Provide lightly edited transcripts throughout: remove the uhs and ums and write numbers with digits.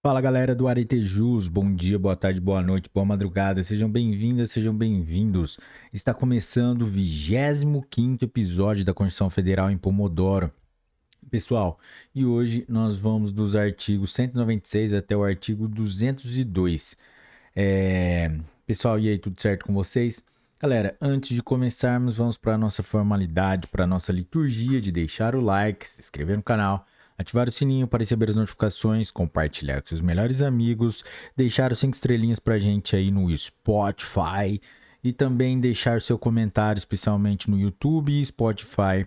Fala galera do Aretejus, bom dia, boa tarde, boa noite, boa madrugada, sejam bem-vindas, sejam bem-vindos. Está começando o 25º episódio da Constituição Federal em Pomodoro. Pessoal, e hoje nós vamos dos artigos 196 até o artigo 202. Pessoal, e aí, tudo certo com vocês? Galera, antes de começarmos, vamos para a nossa formalidade, para a nossa liturgia de deixar o like, se inscrever no canal, ativar o sininho para receber as notificações, compartilhar com seus melhores amigos, deixar os 5 estrelinhas pra gente aí no Spotify e também deixar seu comentário, especialmente no YouTube e Spotify,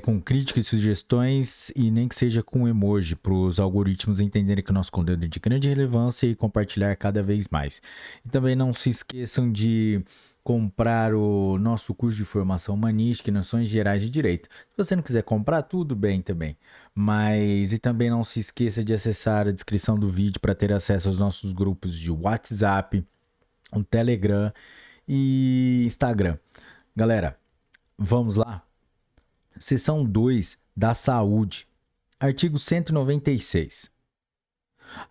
com críticas e sugestões e nem que seja com emoji para os algoritmos entenderem que o nosso conteúdo é de grande relevância e compartilhar cada vez mais. E também não se esqueçam de comprar o nosso curso de formação humanística e noções gerais de direito. Se você não quiser comprar, tudo bem também. Mas e também não se esqueça de acessar a descrição do vídeo para ter acesso aos nossos grupos de WhatsApp, o Telegram e Instagram. Galera, vamos lá? Seção 2 da Saúde. Artigo 196.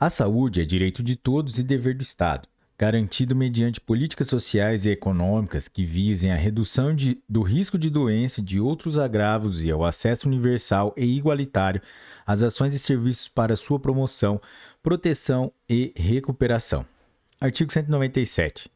A saúde é direito de todos e dever do Estado, garantido mediante políticas sociais e econômicas que visem a redução do risco de doença e de outros agravos e ao acesso universal e igualitário às ações e serviços para sua promoção, proteção e recuperação. Artigo 197.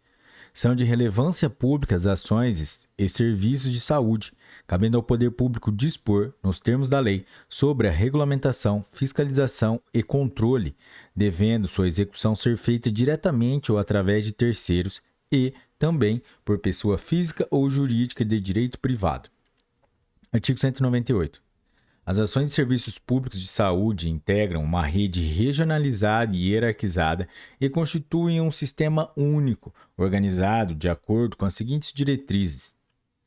São de relevância pública as ações e serviços de saúde, cabendo ao poder público dispor, nos termos da lei, sobre a regulamentação, fiscalização e controle, devendo sua execução ser feita diretamente ou através de terceiros e, também, por pessoa física ou jurídica de direito privado. Artigo 198. As ações de serviços públicos de saúde integram uma rede regionalizada e hierarquizada e constituem um sistema único, organizado de acordo com as seguintes diretrizes.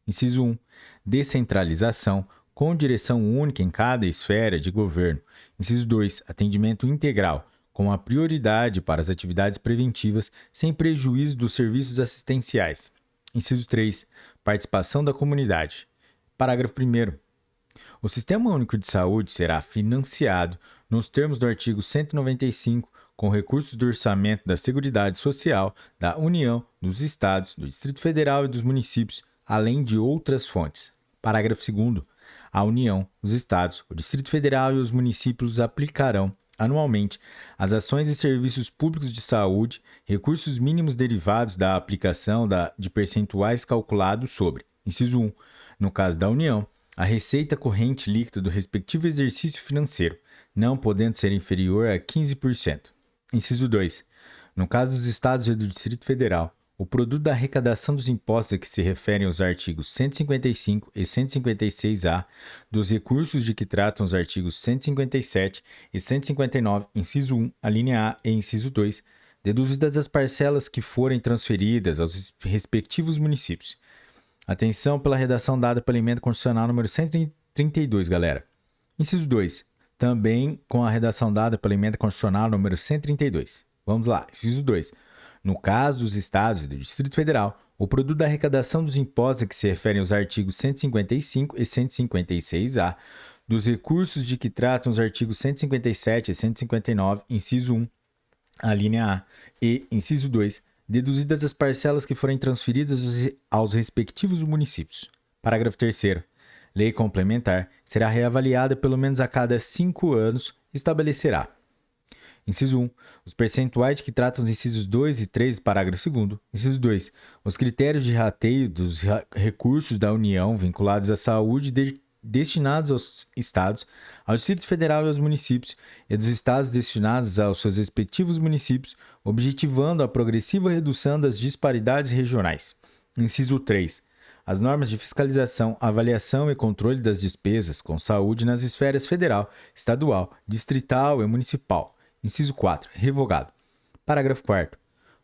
Inciso 1. Descentralização, com direção única em cada esfera de governo. Inciso 2. Atendimento integral, com a prioridade para as atividades preventivas, sem prejuízo dos serviços assistenciais. Inciso 3. Participação da comunidade. Parágrafo 1º. O Sistema Único de Saúde será financiado, nos termos do artigo 195, com recursos do orçamento da Seguridade Social, da União, dos Estados, do Distrito Federal e dos municípios, além de outras fontes. Parágrafo 2º. A União, os Estados, o Distrito Federal e os municípios aplicarão, anualmente, as ações e serviços públicos de saúde, recursos mínimos derivados da aplicação de percentuais calculados sobre, inciso 1, no caso da União, a receita corrente líquida do respectivo exercício financeiro, não podendo ser inferior a 15%. Inciso 2. No caso dos Estados e do Distrito Federal, o produto da arrecadação dos impostos a que se referem os artigos 155 e 156-A, dos recursos de que tratam os artigos 157 e 159, inciso 1, a linha A e inciso 2, deduzidas as parcelas que forem transferidas aos respectivos municípios. Atenção pela redação dada pela emenda constitucional número 132, galera. Inciso 2. Também com a redação dada pela emenda constitucional número 132. Vamos lá. Inciso 2. No caso dos Estados e do Distrito Federal, o produto da arrecadação dos impostos a que se referem os artigos 155 e 156-A, dos recursos de que tratam os artigos 157 e 159, inciso 1, a linha A, e inciso 2, deduzidas as parcelas que forem transferidas aos respectivos municípios. Parágrafo 3º. Lei complementar será reavaliada pelo menos a cada 5 anos e estabelecerá. Inciso 1. Os percentuais de que tratam os incisos 2 e 3 do parágrafo 2º. Inciso 2. Os critérios de rateio dos recursos da União vinculados à saúde destinados aos estados, ao Distrito Federal e aos municípios, e dos estados destinados aos seus respectivos municípios, objetivando a progressiva redução das disparidades regionais. Inciso 3. As normas de fiscalização, avaliação e controle das despesas com saúde nas esferas federal, estadual, distrital e municipal. Inciso 4. Revogado. Parágrafo 4º.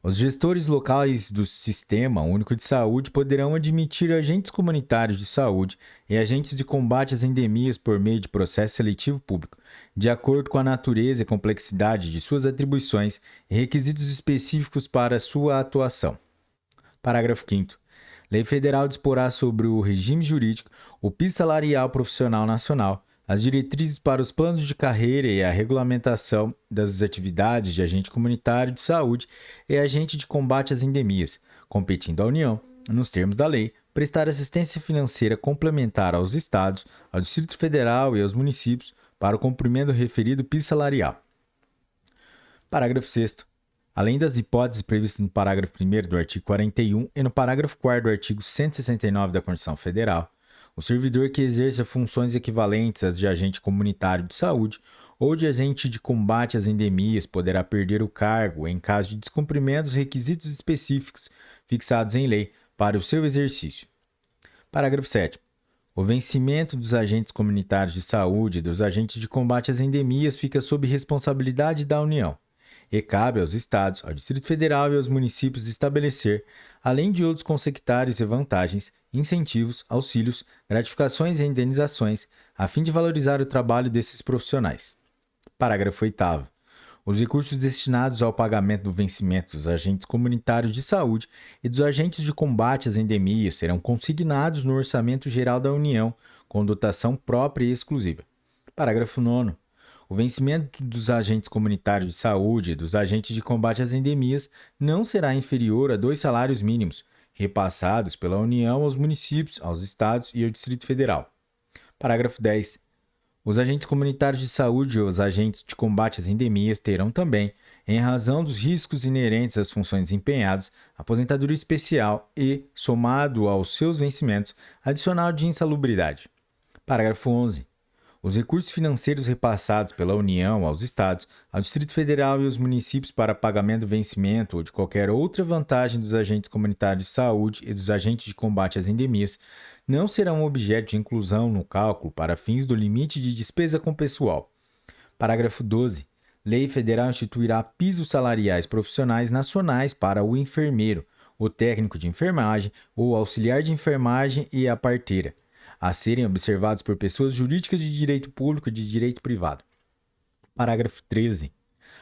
Os gestores locais do Sistema Único de Saúde poderão admitir agentes comunitários de saúde e agentes de combate às endemias por meio de processo seletivo público, de acordo com a natureza e complexidade de suas atribuições e requisitos específicos para sua atuação. Parágrafo 5º. Lei Federal disporá sobre o regime jurídico, o piso salarial profissional nacional, As diretrizes para os planos de carreira e a regulamentação das atividades de agente comunitário de saúde e agente de combate às endemias, competindo à União, nos termos da lei, prestar assistência financeira complementar aos Estados, ao Distrito Federal e aos municípios para o cumprimento do referido piso salarial. Parágrafo 6º. Além das hipóteses previstas no parágrafo 1º do artigo 41 e no parágrafo 4º do artigo 169 da Constituição Federal, o servidor que exerça funções equivalentes às de agente comunitário de saúde ou de agente de combate às endemias poderá perder o cargo em caso de descumprimento dos requisitos específicos fixados em lei para o seu exercício. Parágrafo 7º. O vencimento dos agentes comunitários de saúde e dos agentes de combate às endemias fica sob responsabilidade da União e cabe aos Estados, ao Distrito Federal e aos municípios estabelecer, além de outros consectários e vantagens, incentivos, auxílios, gratificações e indenizações, a fim de valorizar o trabalho desses profissionais. Parágrafo 8º. Os recursos destinados ao pagamento do vencimento dos agentes comunitários de saúde e dos agentes de combate às endemias serão consignados no Orçamento Geral da União, com dotação própria e exclusiva. Parágrafo 9º. O vencimento dos agentes comunitários de saúde e dos agentes de combate às endemias não será inferior a 2 salários mínimos, repassados pela União aos municípios, aos estados e ao Distrito Federal. Parágrafo 10. Os agentes comunitários de saúde e os agentes de combate às endemias terão também, em razão dos riscos inerentes às funções desempenhadas, aposentadoria especial e, somado aos seus vencimentos, adicional de insalubridade. Parágrafo 11. Os recursos financeiros repassados pela União aos Estados, ao Distrito Federal e aos municípios para pagamento do vencimento ou de qualquer outra vantagem dos agentes comunitários de saúde e dos agentes de combate às endemias não serão objeto de inclusão no cálculo para fins do limite de despesa com pessoal. Parágrafo 12. Lei Federal instituirá pisos salariais profissionais nacionais para o enfermeiro, o técnico de enfermagem, o auxiliar de enfermagem e a parteira, a serem observados por pessoas jurídicas de direito público e de direito privado. Parágrafo 13.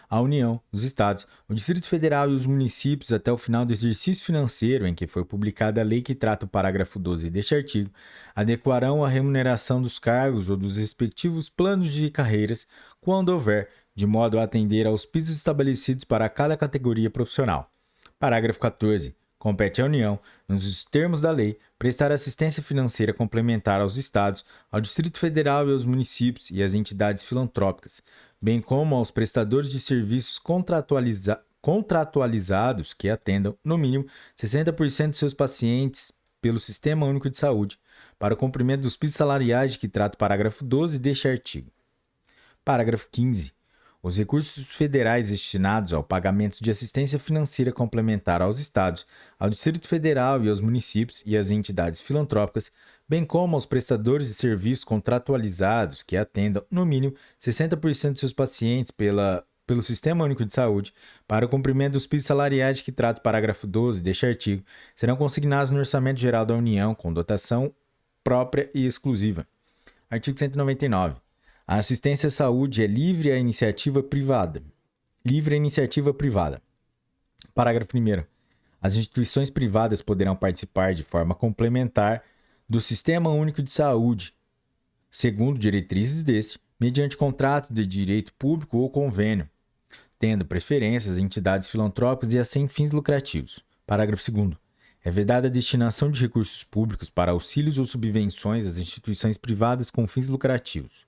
A União, os Estados, o Distrito Federal e os municípios, até o final do exercício financeiro em que foi publicada a lei que trata o parágrafo 12 deste artigo, adequarão a remuneração dos cargos ou dos respectivos planos de carreiras, quando houver, de modo a atender aos pisos estabelecidos para cada categoria profissional. Parágrafo 14. Compete à União, nos termos da lei, prestar assistência financeira complementar aos Estados, ao Distrito Federal e aos municípios e às entidades filantrópicas, bem como aos prestadores de serviços contratualizados que atendam, no mínimo, 60% de seus pacientes pelo Sistema Único de Saúde, para o cumprimento dos pisos salariais de que trata o parágrafo 12 deste artigo. Parágrafo 15. Os recursos federais destinados ao pagamento de assistência financeira complementar aos Estados, ao Distrito Federal e aos municípios e às entidades filantrópicas, bem como aos prestadores de serviços contratualizados que atendam, no mínimo, 60% de seus pacientes pelo Sistema Único de Saúde, para o cumprimento dos pisos salariais de que trata o parágrafo 12 deste artigo, serão consignados no Orçamento Geral da União com dotação própria e exclusiva. Artigo 199. A assistência à saúde é livre à iniciativa privada. Parágrafo 1º. As instituições privadas poderão participar de forma complementar do Sistema Único de Saúde, segundo diretrizes deste, mediante contrato de direito público ou convênio, tendo preferências a entidades filantrópicas e a sem fins lucrativos. Parágrafo 2º. É vedada a destinação de recursos públicos para auxílios ou subvenções às instituições privadas com fins lucrativos.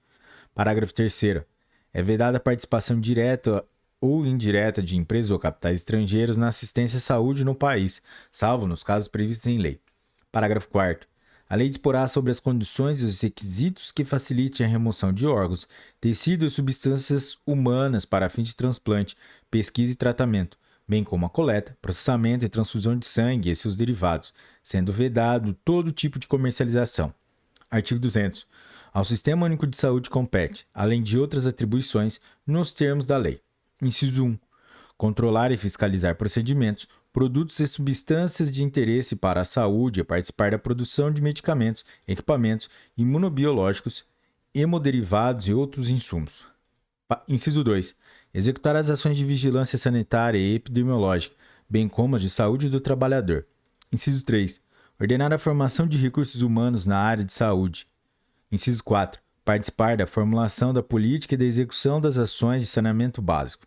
Parágrafo 3º. É vedada a participação direta ou indireta de empresas ou capitais estrangeiros na assistência à saúde no país, salvo nos casos previstos em lei. Parágrafo 4º. A lei disporá sobre as condições e os requisitos que facilitem a remoção de órgãos, tecidos e substâncias humanas para fim de transplante, pesquisa e tratamento, bem como a coleta, processamento e transfusão de sangue e seus derivados, sendo vedado todo tipo de comercialização. Artigo 200. Ao Sistema Único de Saúde compete, além de outras atribuições, nos termos da lei. Inciso 1. Controlar e fiscalizar procedimentos, produtos e substâncias de interesse para a saúde e participar da produção de medicamentos, equipamentos, imunobiológicos, hemoderivados e outros insumos. Inciso 2. Executar as ações de vigilância sanitária e epidemiológica, bem como as de saúde do trabalhador. Inciso 3. Ordenar a formação de recursos humanos na área de saúde. Inciso 4. Participar da formulação da política e da execução das ações de saneamento básico.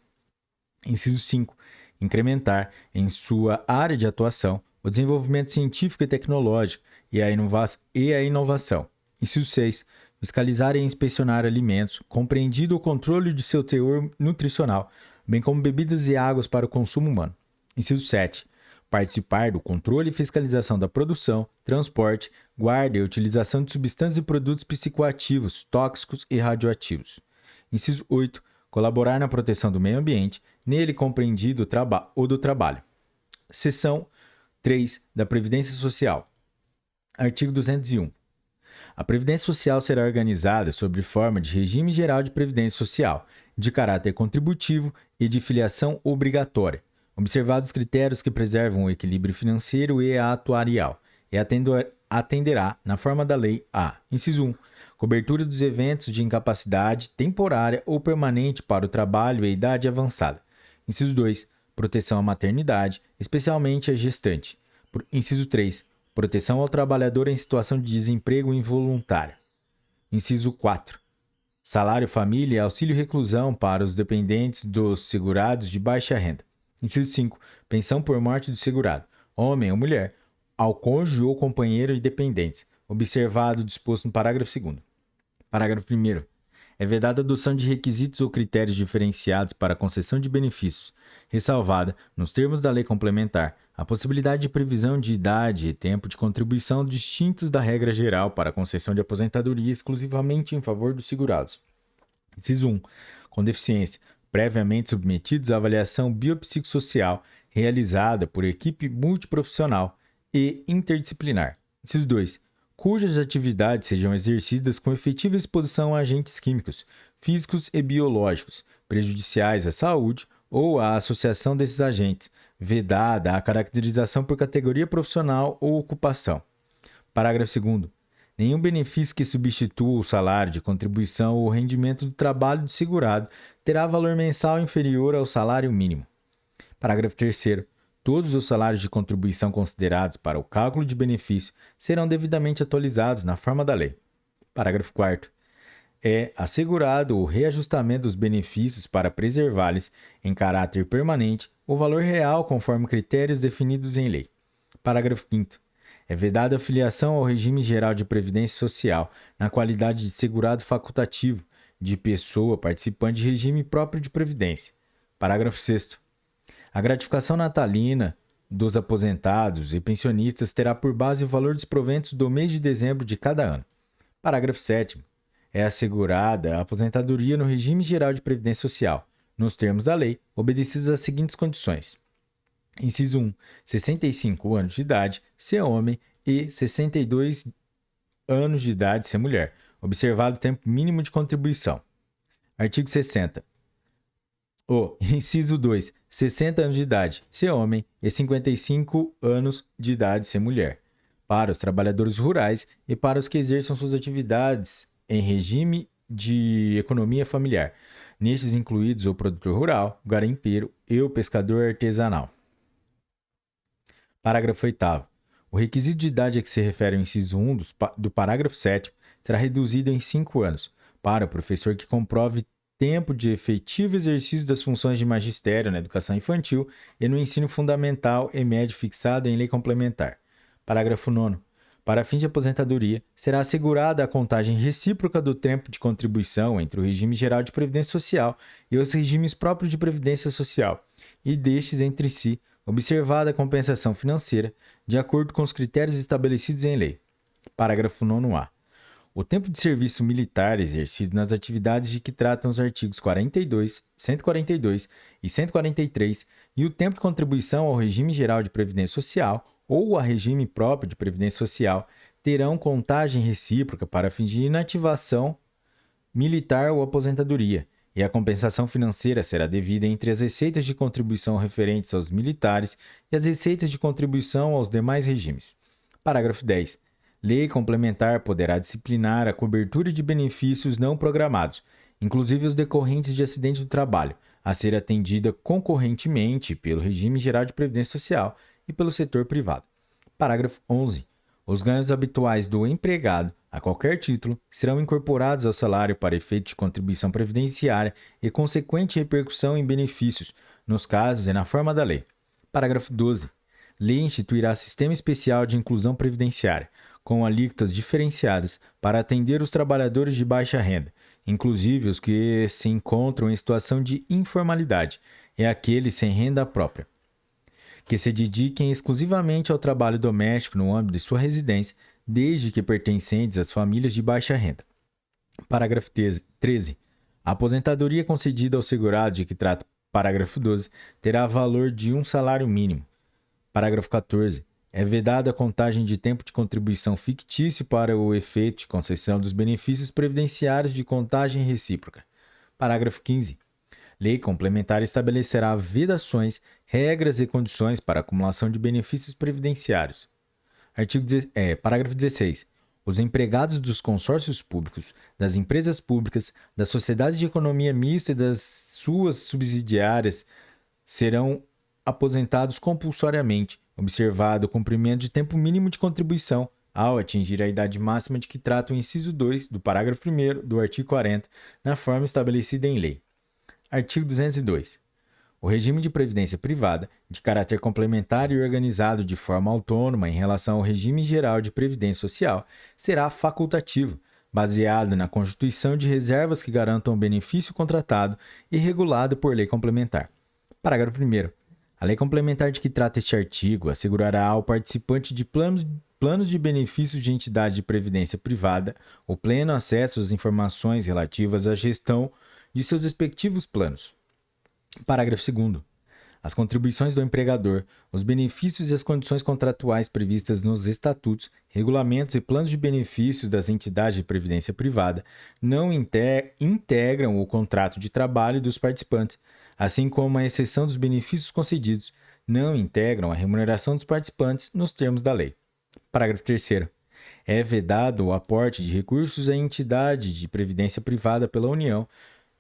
Inciso 5. Incrementar, em sua área de atuação, o desenvolvimento científico e tecnológico e a inovação. Inciso 6. Fiscalizar e inspecionar alimentos, compreendido o controle de seu teor nutricional, bem como bebidas e águas para o consumo humano. Inciso 7. Participar do controle e fiscalização da produção, transporte, guarda e utilização de substâncias e produtos psicoativos, tóxicos e radioativos. Inciso 8. Colaborar na proteção do meio ambiente, nele compreendido o do trabalho. Seção 3 da Previdência Social. Artigo 201. A Previdência Social será organizada sob forma de regime geral de previdência social, de caráter contributivo e de filiação obrigatória, observados os critérios que preservam o equilíbrio financeiro e atuarial, e atenderá, na forma da lei, a: inciso 1. Cobertura dos eventos de incapacidade temporária ou permanente para o trabalho e idade avançada. Inciso 2. Proteção à maternidade, especialmente à gestante. Inciso 3. Proteção ao trabalhador em situação de desemprego involuntário. Inciso 4. Salário família e auxílio reclusão para os dependentes dos segurados de baixa renda. Inciso 5. Pensão por morte do segurado, homem ou mulher, ao cônjuge ou companheiro e dependentes, observado o disposto no parágrafo 2º. Parágrafo 1º. É vedada a adoção de requisitos ou critérios diferenciados para a concessão de benefícios, ressalvada, nos termos da lei complementar, a possibilidade de previsão de idade e tempo de contribuição distintos da regra geral para a concessão de aposentadoria exclusivamente em favor dos segurados. Inciso 1. Com deficiência, previamente submetidos à avaliação biopsicossocial realizada por equipe multiprofissional e interdisciplinar. Inciso 2. Cujas atividades sejam exercidas com efetiva exposição a agentes químicos, físicos e biológicos, prejudiciais à saúde ou à associação desses agentes, vedada a caracterização por categoria profissional ou ocupação. Parágrafo 2º. Nenhum benefício que substitua o salário de contribuição ou rendimento do trabalho do segurado terá valor mensal inferior ao salário mínimo. Parágrafo 3º. Todos os salários de contribuição considerados para o cálculo de benefício serão devidamente atualizados na forma da lei. Parágrafo 4º. É assegurado o reajustamento dos benefícios para preservar-lhes, em caráter permanente, o valor real conforme critérios definidos em lei. Parágrafo 5º. É vedada a filiação ao regime geral de previdência social na qualidade de segurado facultativo, de pessoa participante de regime próprio de previdência. Parágrafo 6º. A gratificação natalina dos aposentados e pensionistas terá por base o valor dos proventos do mês de dezembro de cada ano. Parágrafo 7º. É assegurada a aposentadoria no regime geral de previdência social, nos termos da lei, obedecidas às seguintes condições. Inciso 1. 65 anos de idade, se homem, e 62 anos de idade, se mulher, observado o tempo mínimo de contribuição. Artigo 60. Inciso 2. 60 anos de idade, se homem, e 55 anos de idade, se mulher, para os trabalhadores rurais e para os que exerçam suas atividades em regime de economia familiar, nestes incluídos o produtor rural, o garimpeiro e o pescador artesanal. Parágrafo 8º. O requisito de idade a que se refere o inciso 1 do parágrafo 7º será reduzido em 5 anos, para o professor que comprove tempo de efetivo exercício das funções de magistério na educação infantil e no ensino fundamental e médio fixado em lei complementar. Parágrafo 9º. Para fins de aposentadoria, será assegurada a contagem recíproca do tempo de contribuição entre o regime geral de previdência social e os regimes próprios de previdência social, e destes entre si, observada a compensação financeira, de acordo com os critérios estabelecidos em lei. Parágrafo 9º-A. O tempo de serviço militar exercido nas atividades de que tratam os artigos 42, 142 e 143 e o tempo de contribuição ao regime geral de previdência social ou a regime próprio de previdência social terão contagem recíproca para fins de inativação militar ou aposentadoria, e a compensação financeira será devida entre as receitas de contribuição referentes aos militares e as receitas de contribuição aos demais regimes. Parágrafo 10. Lei complementar poderá disciplinar a cobertura de benefícios não programados, inclusive os decorrentes de acidente do trabalho, a ser atendida concorrentemente pelo regime geral de previdência social e pelo setor privado. Parágrafo 11. Os ganhos habituais do empregado, a qualquer título, serão incorporados ao salário para efeito de contribuição previdenciária e consequente repercussão em benefícios, nos casos e na forma da lei. Parágrafo 12. Lei instituirá sistema especial de inclusão previdenciária, com alíquotas diferenciadas para atender os trabalhadores de baixa renda, inclusive os que se encontram em situação de informalidade e aqueles sem renda própria, que se dediquem exclusivamente ao trabalho doméstico no âmbito de sua residência, desde que pertencentes às famílias de baixa renda. Parágrafo 13. A aposentadoria concedida ao segurado de que trata o parágrafo 12 terá valor de um salário mínimo. Parágrafo 14. É vedada a contagem de tempo de contribuição fictício para o efeito de concessão dos benefícios previdenciários de contagem recíproca. Parágrafo 15. Lei complementar estabelecerá vedações, regras e condições para a acumulação de benefícios previdenciários. Parágrafo 16. Os empregados dos consórcios públicos, das empresas públicas, da sociedade de economia mista e das suas subsidiárias serão aposentados compulsoriamente, observado o cumprimento de tempo mínimo de contribuição, ao atingir a idade máxima de que trata o inciso 2 do parágrafo 1º do artigo 40, na forma estabelecida em lei. Artigo 202. O regime de previdência privada, de caráter complementar e organizado de forma autônoma em relação ao regime geral de previdência social, será facultativo, baseado na constituição de reservas que garantam o benefício contratado e regulado por lei complementar. Parágrafo 1º. A lei complementar de que trata este artigo assegurará ao participante de planos de benefícios de entidade de previdência privada o pleno acesso às informações relativas à gestão de seus respectivos planos. Parágrafo 2º. As contribuições do empregador, os benefícios e as condições contratuais previstas nos estatutos, regulamentos e planos de benefícios das entidades de previdência privada não integram o contrato de trabalho dos participantes, assim como a exceção dos benefícios concedidos, não integram a remuneração dos participantes nos termos da lei. Parágrafo 3º. É vedado o aporte de recursos à entidade de previdência privada pela União,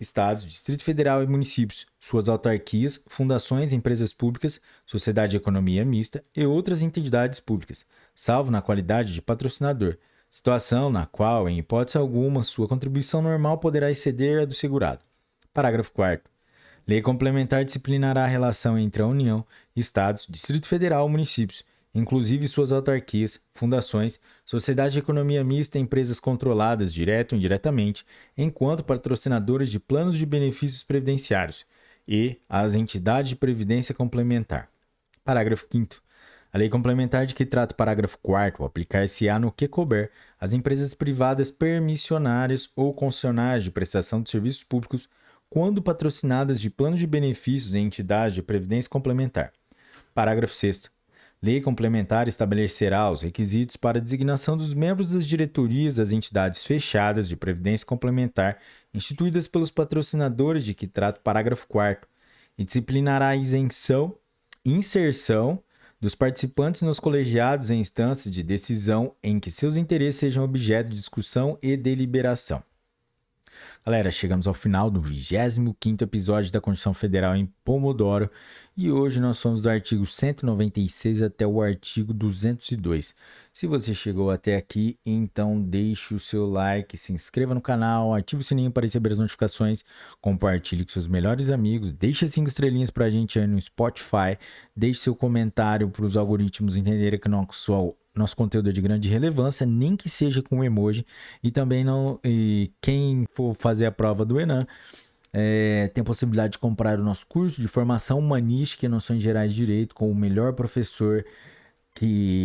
Estados, Distrito Federal e municípios, suas autarquias, fundações, empresas públicas, sociedade de economia mista e outras entidades públicas, salvo na qualidade de patrocinador, situação na qual, em hipótese alguma, sua contribuição normal poderá exceder a do segurado. Parágrafo 4º. Lei complementar disciplinará a relação entre a União, Estados, Distrito Federal e municípios, inclusive suas autarquias, fundações, sociedade de economia mista e empresas controladas, direto ou indiretamente, enquanto patrocinadores de planos de benefícios previdenciários, e as entidades de previdência complementar. Parágrafo 5º. A lei complementar de que trata o parágrafo 4º aplicar-se-á no que couber às empresas privadas permissionárias ou concessionárias de prestação de serviços públicos quando patrocinadas de planos de benefícios em entidades de previdência complementar. Parágrafo 6º. Lei complementar estabelecerá os requisitos para a designação dos membros das diretorias das entidades fechadas de previdência complementar instituídas pelos patrocinadores de que trata o parágrafo 4º e disciplinará a inserção dos participantes nos colegiados em instâncias de decisão em que seus interesses sejam objeto de discussão e deliberação. Galera, chegamos ao final do 25º episódio da Constituição Federal em Pomodoro e hoje nós somos do artigo 196 até o artigo 202. Se você chegou até aqui, então deixe o seu like, se inscreva no canal, ative o sininho para receber as notificações, compartilhe com seus melhores amigos, deixe 5 estrelinhas para a gente aí no Spotify, deixe seu comentário para os algoritmos entenderem que nosso conteúdo é de grande relevância, nem que seja com emoji, e também quem for fazer a prova do Enem tem a possibilidade de comprar o nosso curso de formação humanística e noções gerais de direito com o melhor professor,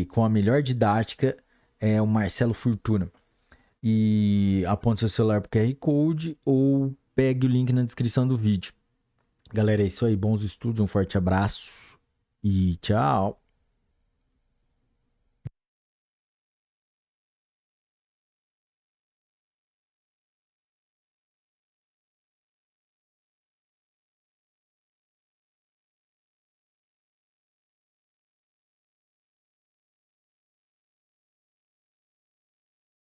com a melhor didática, o Marcelo Fortuna. E aponte seu celular para o QR Code ou pegue o link na descrição do vídeo. Galera, é isso aí, bons estudos, um forte abraço e tchau!